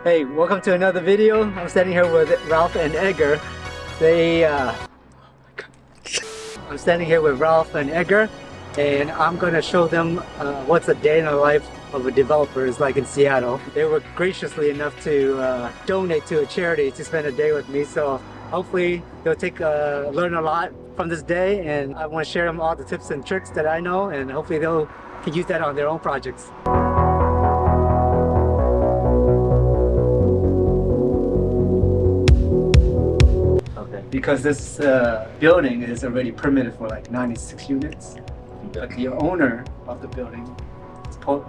Hey, welcome to another video. I'm standing here with Ralph and Edgar. I'm standing here with Ralph and Edgar, and I'm going to show them what's a day in the life of a developer is like in Seattle. They were graciously enough to donate to a charity to spend a day with me, so hopefully they'll learn a lot from this day, and I want to share them all the tips and tricks that I know, and hopefully they'll can use that on their own projects. Because this building is already permitted for like 96 units, but the owner of the building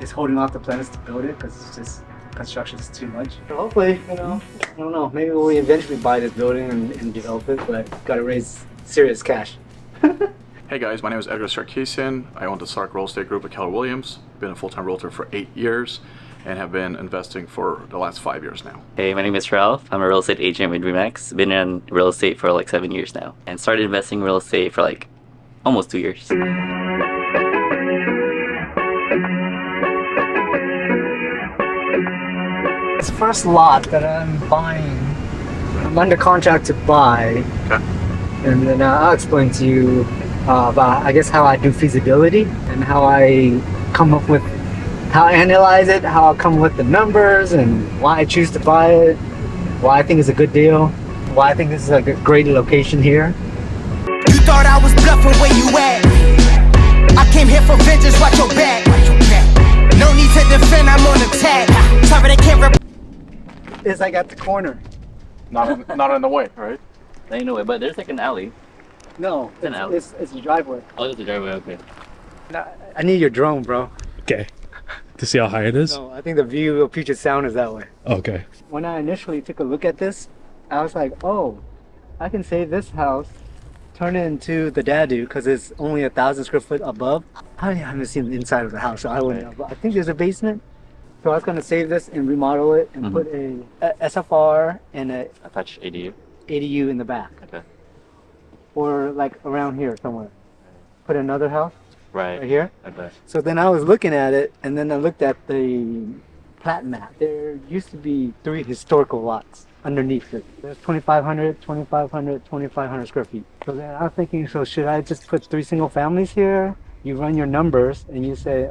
is holding off the plans to build it because it's just construction is too much. So hopefully, I don't know, maybe we'll eventually buy this building and develop it, but gotta raise serious cash. Hey guys, my name is Edgar Sarkeesian. I own the Sark Real Estate Group at Keller Williams. Been a full-time realtor for 8 years and have been investing for the last 5 years now. Hey, my name is Ralph. I'm a real estate agent with Remax. Been in real estate for like 7 years now and started investing in real estate for like almost 2 years. This first lot that I'm buying, I'm under contract to buy. Okay. And then I'll explain to you about, I guess, how I do feasibility and how I come up with, how I analyze it, how I come up with the numbers and why I choose to buy it, why I think it's a good deal, why I think this is a great location here. You thought I was bluffing where you at. I came here for vengeance, watch your back. No need to defend, I'm on attack. Sorry, they can't It's like at the corner. Not in the way, right? I know it, but there's like an alley. No, It's an alley. it's a driveway. Oh, it's a driveway, okay. I need your drone, bro. Okay. To see how high it is? No, I think the view of Puget Sound is that way. Okay. When I initially took a look at this, I was like, oh, I can save this house, turn it into the dadu because it's only 1,000 square foot above. I haven't seen the inside of the house, so I wouldn't know. But I think there's a basement. So I was going to save this and remodel it and put a SFR and a Attached ADU. ADU in the back. Okay. Or like around here somewhere. Put another house right here. Okay. So then I was looking at it, and then I looked at the plat map. There used to be 3 historical lots underneath it. There's 2,500, 2,500, 2,500 square feet. So then I was thinking, so should I just put 3 single families here? You run your numbers and you say,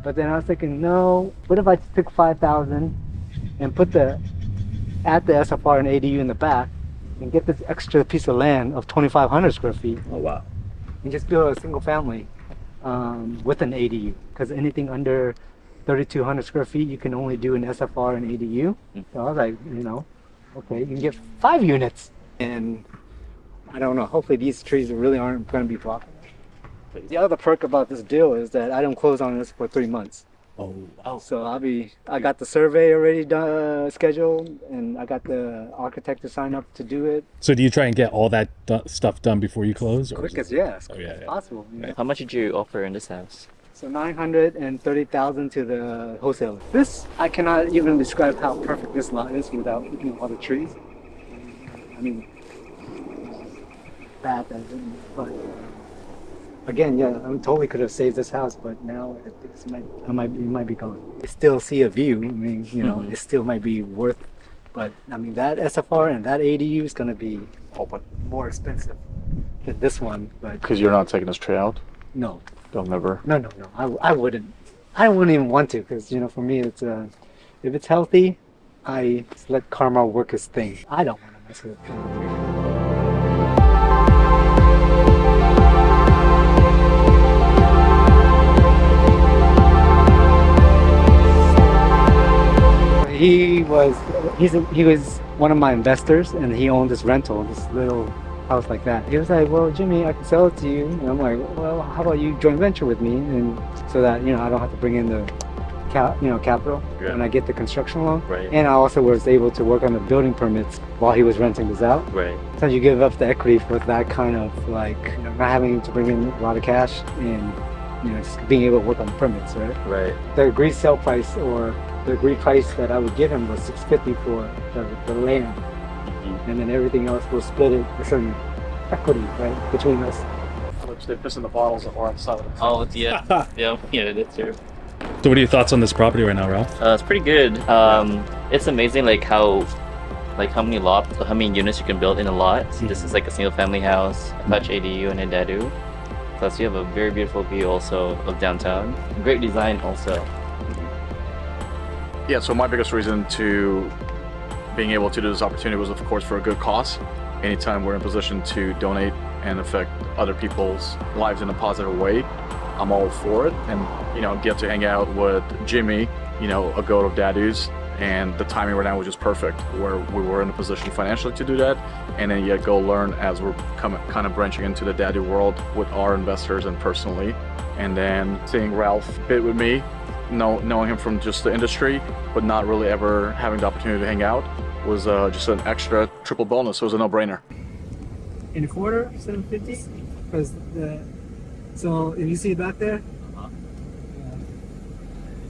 but then I was thinking, no, what if I took 5,000 and put add the SFR and ADU in the back and get this extra piece of land of 2,500 square feet. Oh, wow. And just build a single family with an ADU, because anything under 3,200 square feet you can only do an SFR and ADU. So I was like, okay, you can get 5 units, and I don't know, hopefully these trees really aren't going to be blocking. The other perk about this deal is that I don't close on this for 3 months. Oh, wow. So I got the survey already done, scheduled, and I got the architect to sign up to do it. So do you try and get all that stuff done before you close? Quick as possible. How much did you offer in this house? So $930,000 to the wholesaler. This, I cannot even describe how perfect this lot is without looking at all the trees. I mean, bad as in, but again, yeah, I totally could have saved this house, but now it might be gone. I still see a view. I mean, it still might be worth, but I mean that SFR and that ADU is going to be more expensive than this one. But Because you're not taking this tree out? no. They'll never. No. I wouldn't. I wouldn't even want to, because for me, it's if it's healthy, I just let karma work its thing. I don't want to mess with it. He was one of my investors, and he owned this rental, this little house like that. He was like, well, Jimmy, I can sell it to you. And I'm like, well, how about you joint venture with me, and so that I don't have to bring in the capital when I get the construction loan. Right. And I also was able to work on the building permits while he was renting this out. Right. Sometimes you give up the equity for that kind of like not having to bring in a lot of cash and just being able to work on the permits, right? Right. The agreed sale price, or the agreed price that I would give him, was $650 for the land, and then everything else we'll split it with some equity, right, between us. They piss in the bottles that were on the side of the Oh, yeah. Yeah, that's true. So what are your thoughts on this property right now, Ralph? It's pretty good. It's amazing how many units you can build in a lot. So this is like a single family house, attached ADU and a dadu. Plus you have a very beautiful view also of downtown. Great design also. Yeah, so my biggest reason to being able to do this opportunity was, of course, for a good cause. Anytime we're in a position to donate and affect other people's lives in a positive way, I'm all for it. And, get to hang out with Jimmy, a goat of dadus, and the timing right now was just perfect, where we were in a position financially to do that, and then yet go learn as we're kind of branching into the dadu world with our investors and personally. And then seeing Ralph bid with me, knowing him from just the industry, but not really ever having the opportunity to hang out, was just an extra triple bonus. So it was a no-brainer. In a quarter, 750. Because so if you see it back there,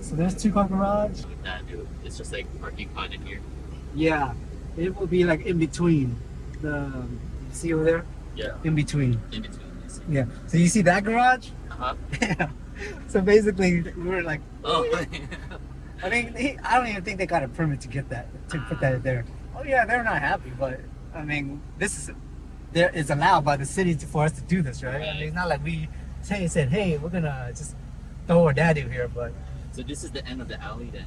so there's 2-car garage. Dadu. It's just like parking pod in here. Yeah, it will be like in between the. See over there? Yeah. In between. In between. Yes. Yeah. So you see that garage? Uh-huh. Yeah. So basically, we were like, Oh. I mean, I don't even think they got a permit to get that, to put that there. Oh yeah, they're not happy, but I mean, there is allowed by the city for us to do this, right? I mean, it's not like we said, hey, we're gonna just throw a dadu here, but So this is the end of the alley then.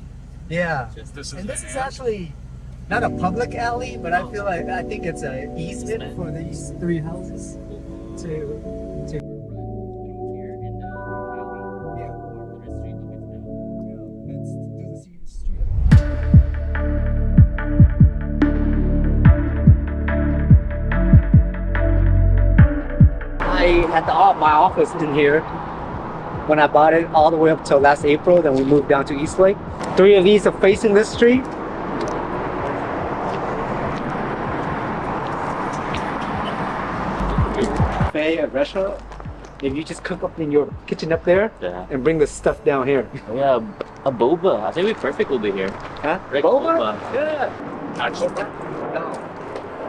yeah. This Is actually not a public alley, but I think it's an easement for these 3 houses to Here in the alley. yeah. Or the street I had my office in here when I bought it all the way up till last April. Then we moved down to Eastlake. 3 of these are facing this street. Cafe, a restaurant. If you just cook up in your kitchen up there Yeah. and bring the stuff down here. Oh, yeah, a boba. I think we perfect will be here. Huh? Rick Boba? boba. Yeah. Actually, No.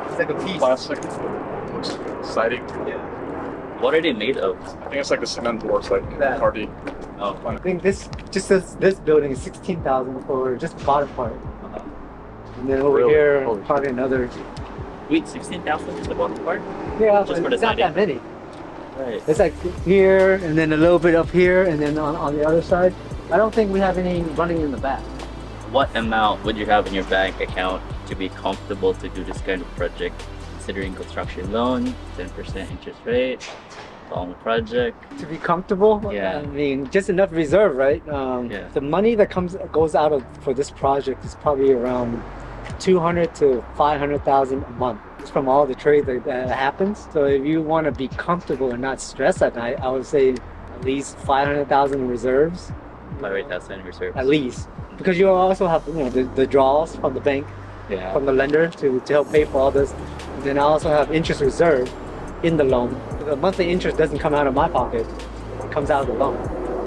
It's like a piece. plastic. Looks exciting. Yeah. What are they made of? I think it's like the cement works, like That. Cardi. Oh. I think this building is 16,000 for just the bottom part. And then over Really? here, Holy probably another. Wait, 16,000 is the bottom part? Yeah, Just but for the it's not that siding. many. Right. It's like here, and then a little bit up here, and then on the other side. I don't think we have any running in the back. What amount would you have in your bank account to be comfortable to do this kind of project? Considering construction loan, 10% interest rate, long project. To be comfortable, Yeah. I mean, just enough reserve, right? Yeah. The money that goes out for this project is probably around 200 to 500,000 a month. It's from all the trade that happens. So if you want to be comfortable and not stress at night, I would say at least 500,000 in reserves. 500,000 reserves. At least, because you also have the draws from the bank, Yeah. from the lender to help pay for all this. And then I also have interest reserve in the loan. The monthly interest doesn't come out of my pocket; it comes out of the loan.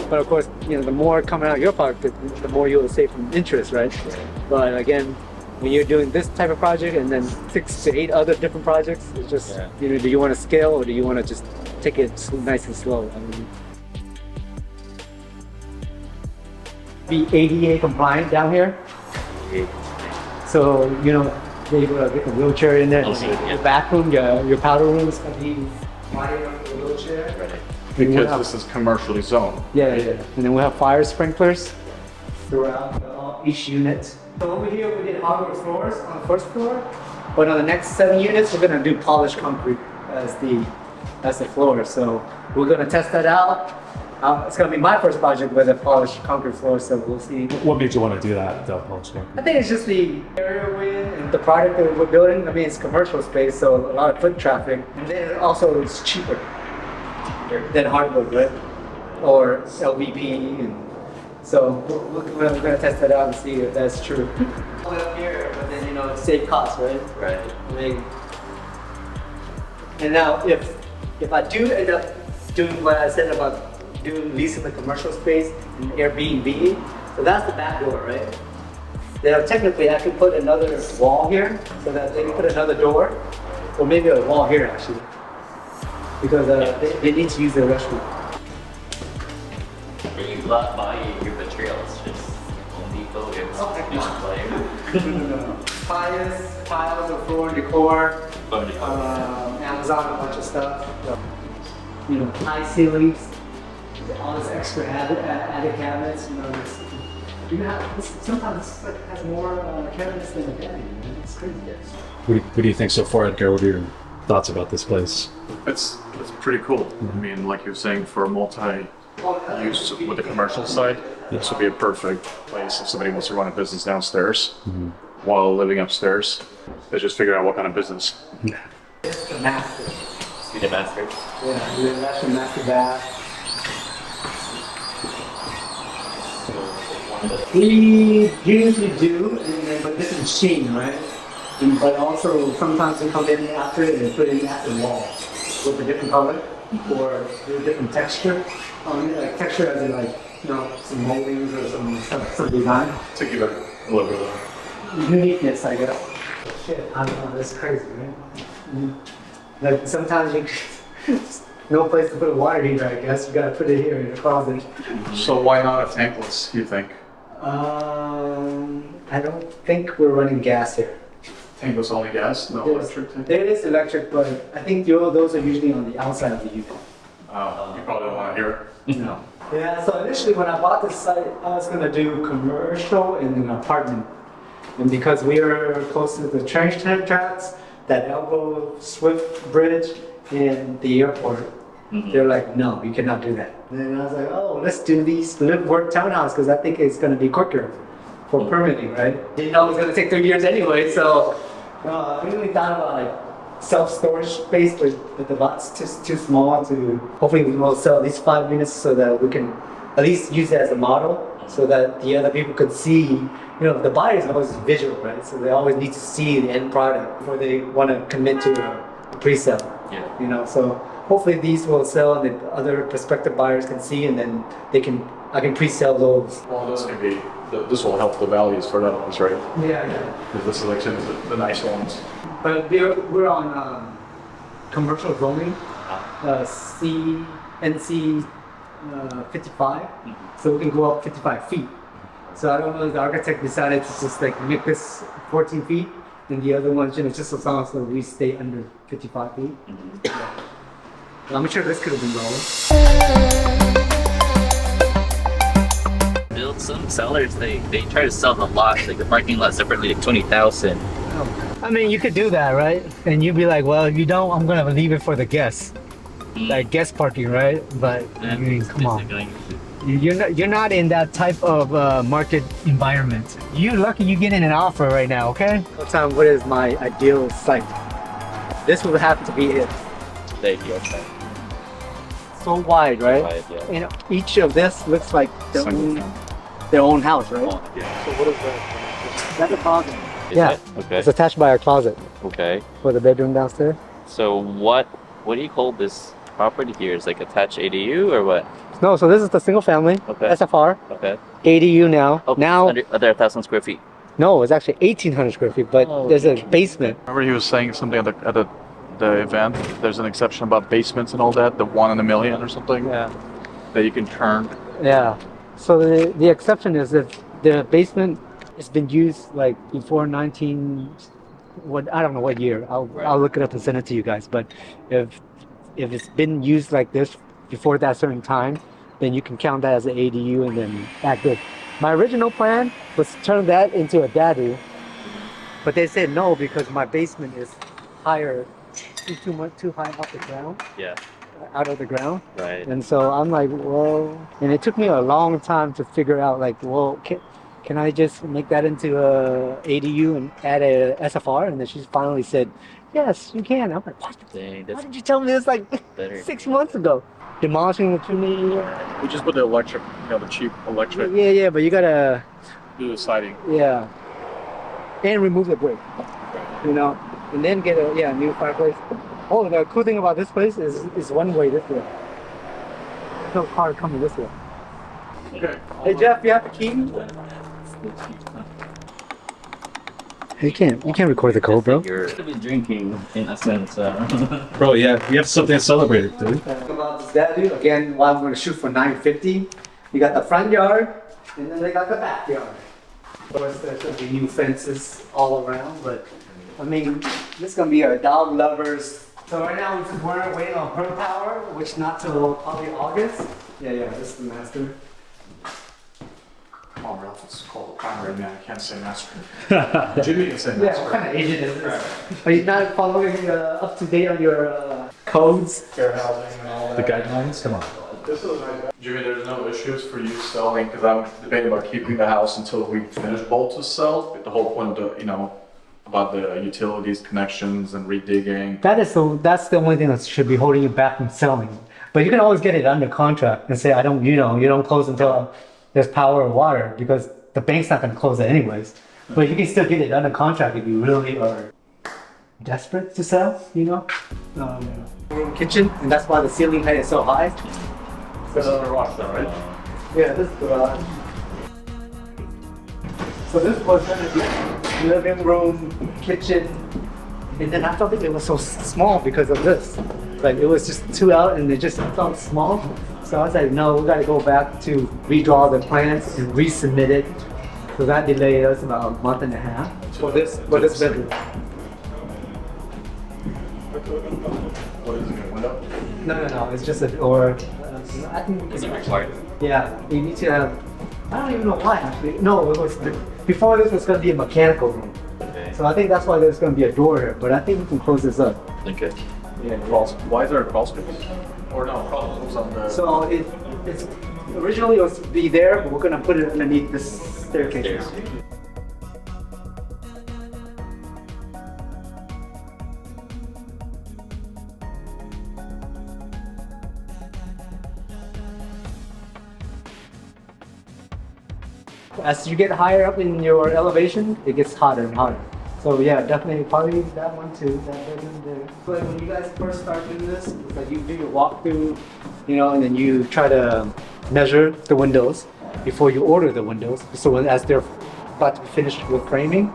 But of course, the more coming out of your pocket, the more you'll save from interest, right? But again, when you're doing this type of project and then 6 to 8 other different projects, it's just Yeah. do you want to scale or do you want to just take it nice and slow? I mean, be ADA compliant down here. So, they're able to get the wheelchair in there. Okay, yeah. Your bathroom, your powder room is going to be wide enough for the wheelchair. Right. Because this is commercially zoned. Yeah. And then we'll have fire sprinklers throughout each unit. So over here we did hardwood floors on the first floor, but on the next 7 units we're going to do polished concrete as the floor. So we're going to test that out. It's going to be my first project with a polished concrete floor, so we'll see. What made you want to do that, though, Paul? I think it's just the area we're in and the product that we're building. I mean, it's commercial space, so a lot of foot traffic. And then also it's cheaper than hardwood, right? Or LVP. And so we're going to test that out and see if that's true. All the way up here, but then, save costs, right? Right. I mean, and now if I do end up doing what I said about leasing the commercial space and Airbnb, so that's the back door, right? Now technically I could put another wall here, so that they can put another door, or maybe a wall here actually, because they need to use the restroom. Where you buy your materials, just Home Depot, it's Okay. new supplier. No. Tiles of floor decor. Amazon, a bunch of stuff. You know, high ceilings. All this extra added cabinets. You know, sometimes it's like has more cabinets than a daddy. It's crazy. What do you think so far, Edgar? What are your thoughts about this place? It's pretty cool. I mean, like you were saying, for multi-use with the commercial side, this would be a perfect place if somebody wants to run a business downstairs while living upstairs. They just figure out what kind of business. It's the master. See the master? Yeah, that's the master bath. We usually do, but this is machine, right? But also sometimes we come in after it and put in at the wall with a different color or a different texture. Like texture as in like, you know, some moldings or some design. To give it a little bit of Uniqueness, I guess. Shit, I don't know, that's crazy, right? Like sometimes you no place to put a water heater, I guess. You gotta put it here in the closet. So why not a tankless, you think? I don't think we're running gas here. Tankless only gas, no electric tank? There is electric, but I think those are usually on the outside of the unit. Oh, you probably don't want to hear it. No. Yeah, so initially when I bought this site, I was gonna do commercial and an apartment. And because we are close to the train tracks, that Elbow Swift Bridge and the airport, they're like, no, you cannot do that. And then I was like, oh, let's do these live-work townhouse because I think it's gonna be quicker for permitting, right? Didn't know it was gonna take 3 years anyway, so we really thought about like self-storage space, but the lot's just too small to. Hopefully, we will sell these 5 units so that we can at least use it as a model, so that the other people could see. You know, the buyers are always visual, right? So they always need to see the end product before they want to commit to a pre-sale. Yeah. You know, so hopefully these will sell and the other prospective buyers can see, and then I can pre-sell those. Well, this will help the values for the other ones, right? Yeah. Because this selection is the nice ones. But we're on commercial zoning, NC 55, so we can go up 55 feet. So I don't know if the architect decided to just like make this 14 feet, and the other ones, you know, just as long as we stay under 55 feet. I'm sure this could have been lower. Build some sellers, they try to sell the lot, like the parking lot separately, like 20,000. I mean, you could do that, right? And you'd be like, well, if you don't, I'm gonna leave it for the guests, like guest parking, right? But I mean, come on. You're not in that type of market environment. You're lucky you get in an offer right now, okay? Time, what is my ideal site? This would have to be it. The ideal site. So wide, right? Wide, yeah. You know, each of this looks like their own house, right? Oh, yeah. So what is that? That's a closet. Is Yeah. it? Okay. It's attached by our closet Okay. for the bedroom downstairs. So what do you call this property here? Is like attached ADU or what? No, so this is the single family, Okay. SFR, Okay. ADU now. Oh, Now, under 1,000 square feet. no, it's actually 1,800 square feet, but Oh, there's a basement. Remember he was saying something at the event, there's an exception about basements and all that, the 1 in a million or something, Yeah. that you can turn. Yeah. So the exception is if the basement has been used like before 19, I don't know what year. I'll look it up and send it to you guys. But if it's been used like this before that certain time, then you can count that as an ADU and then act good. My original plan was to turn that into a dadu, but they said no because my basement is higher, too high off the ground, Yeah. out of the ground. Right. And so I'm like, well, and it took me a long time to figure out like, well, can I just make that into a ADU and add a SFR? And then she finally said, yes, you can. I'm like, what? Dang, Why that's did you tell me this like better. 6 months ago? Demolishing the chimney. We just put the electric, the cheap electric, Yeah, but you gotta, do the siding. yeah. And remove the brick, you know, and then get a new fireplace. Oh, the cool thing about this place is one way this way. There's no car coming this way. Okay. Hey Jeff, you have a key? You can't record the code, bro. You're to be drinking in a sense. Bro, yeah, we have something to celebrate, dude. About this dadu, again, I'm going to shoot for 950. You got the front yard, and then they got the backyard. course, there's gonna be new fences all around, but I mean, this is gonna be our dog lovers. So right now we're waiting on her power, which not till probably August. Yeah, this is the master. Oh, Ralph, it's called primary man. I can't say master. Jimmy can say Yeah, master. what kind of agent is this? Are you not following up to date on your codes? Fair housing and all The that. guidelines? Come on. This is nice. Jimmy, there's no issues for you selling because I'm debating about keeping the house until we finish both to sell. But the whole point of the, about the utilities, connections, and redigging. That's the only thing that should be holding you back from selling. But you can always get it under contract and say, you don't close until there's power or water, because the bank's not going to close it anyways. But you can still get it under contract if you really are desperate to sell, kitchen, and that's why the ceiling height is so high. This is the garage though, right? Yeah, this is the garage. So this was going to be living room, kitchen, and then I felt like it was so small because of this. Like it was just too out and it just felt small. So I was like, no, we got to go back to redraw the plans and resubmit it. So that delayed us about a month and a half for this bedroom. What is it, a window? No, it's just a door. I think Is it required? yeah, you need to have. I don't even know why actually. No, it was before this was going to be a mechanical room. Okay. So I think that's why there's going to be a door here. But I think we can close this up. Okay. Yeah. Why is there a crawl space? Or no, crawl space on the. So it's originally it was to be there, but we're going to put it underneath this staircase. Stairs. As you get higher up in your elevation, it gets hotter and hotter. So yeah, definitely probably that one too, that bedroom there. But when you guys first start doing this, it's like you do your walkthrough, and then you try to measure the windows before you order the windows. So as they're about to be finished with framing,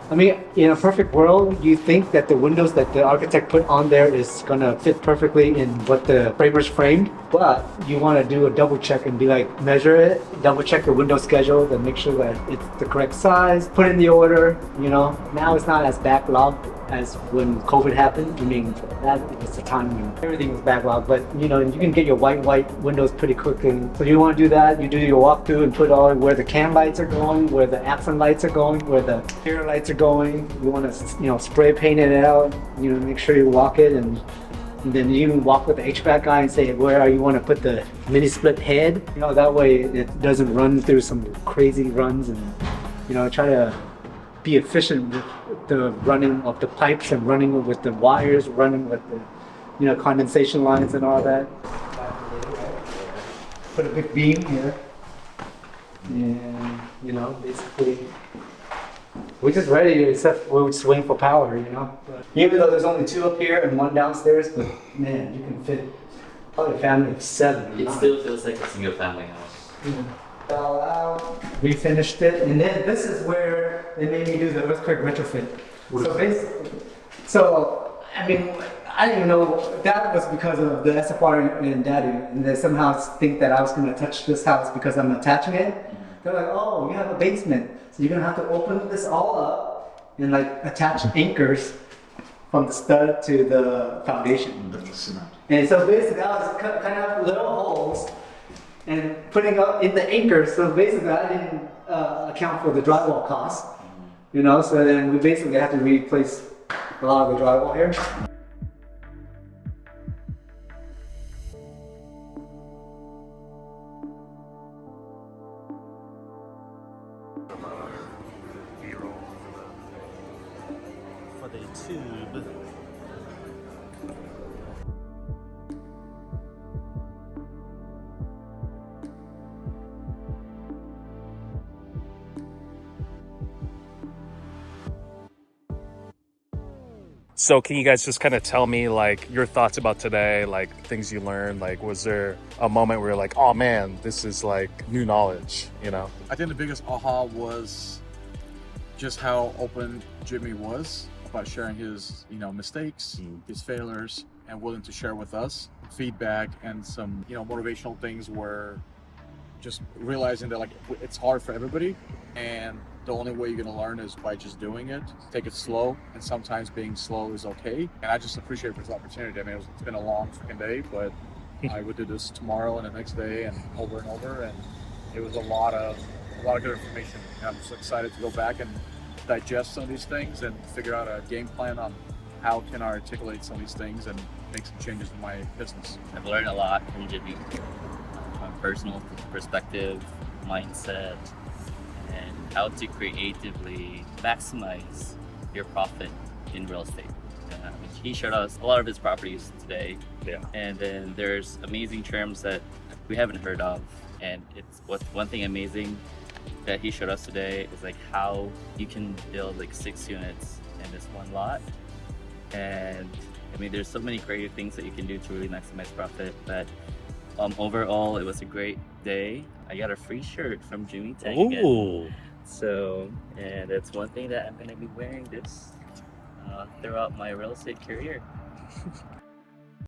I mean, in a perfect world, you think that the windows that the architect put on there is gonna fit perfectly in what the framers framed, but you wanna do a double check and be like, measure it, double check the window schedule, then make sure that it's the correct size, put in the order, Now it's not as backlogged as when COVID happened. I mean, that was the time when everything was backlogged, but you can get your white windows pretty quickly. So you want to do that, you do your walkthrough and put all where the can lights are going, where the accent lights are going, where the interior lights are going. You want to, spray paint it out, make sure you walk it, and then you even walk with the HVAC guy and say where you want to put the mini split head. That way it doesn't run through some crazy runs, and try to be efficient with the running of the pipes and running with the wires, running with the condensation lines and all that. Put a big beam here, and basically we're just ready, except we're just waiting for power. But even though there's only 2 up here and 1 downstairs, but man, you can fit probably a family of 7. It still feels like a single family house. Fell out. We finished it, and then this is where they made me do the earthquake retrofit. So I mean, I didn't even know that was because of the SFR and dadu, and they somehow think that I was going to touch this house because I'm attaching it. They're like, oh, you have a basement, so you're going to have to open this all up and like attach anchors from the stud to the foundation. And so basically, I was cutting out little holes and putting up in the anchors. So basically, I didn't account for the drywall costs, So then we basically had to replace a lot of the drywall here. For the tube. So can you guys just kind of tell me like your thoughts about today, like things you learned? Like, was there a moment where you're like, oh man, this is like new knowledge, I think the biggest aha was just how open Jimmy was about sharing his, mistakes, his failures, and willing to share with us feedback and some, motivational things where just realizing that like it's hard for everybody and the only way you're going to learn is by just doing it. Take it slow, and sometimes being slow is okay. And I just appreciate this opportunity. I mean, it's been a long freaking day, but I would do this tomorrow and the next day and over, and it was a lot of good information. And I'm just excited to go back and digest some of these things and figure out a game plan on how can I articulate some of these things and make some changes in my business. I've learned a lot from Jimmy, from personal perspective, mindset, and how to creatively maximize your profit in real estate. He showed us a lot of his properties today, and then there's amazing terms that we haven't heard of. And it's one thing amazing that he showed us today is like how you can build like 6 units in this one lot. And I mean, there's so many creative things that you can do to really maximize profit. But overall, it was a great day. I got a free shirt from Jimmy Tang again. So, and it's one thing that I'm going to be wearing this throughout my real estate career.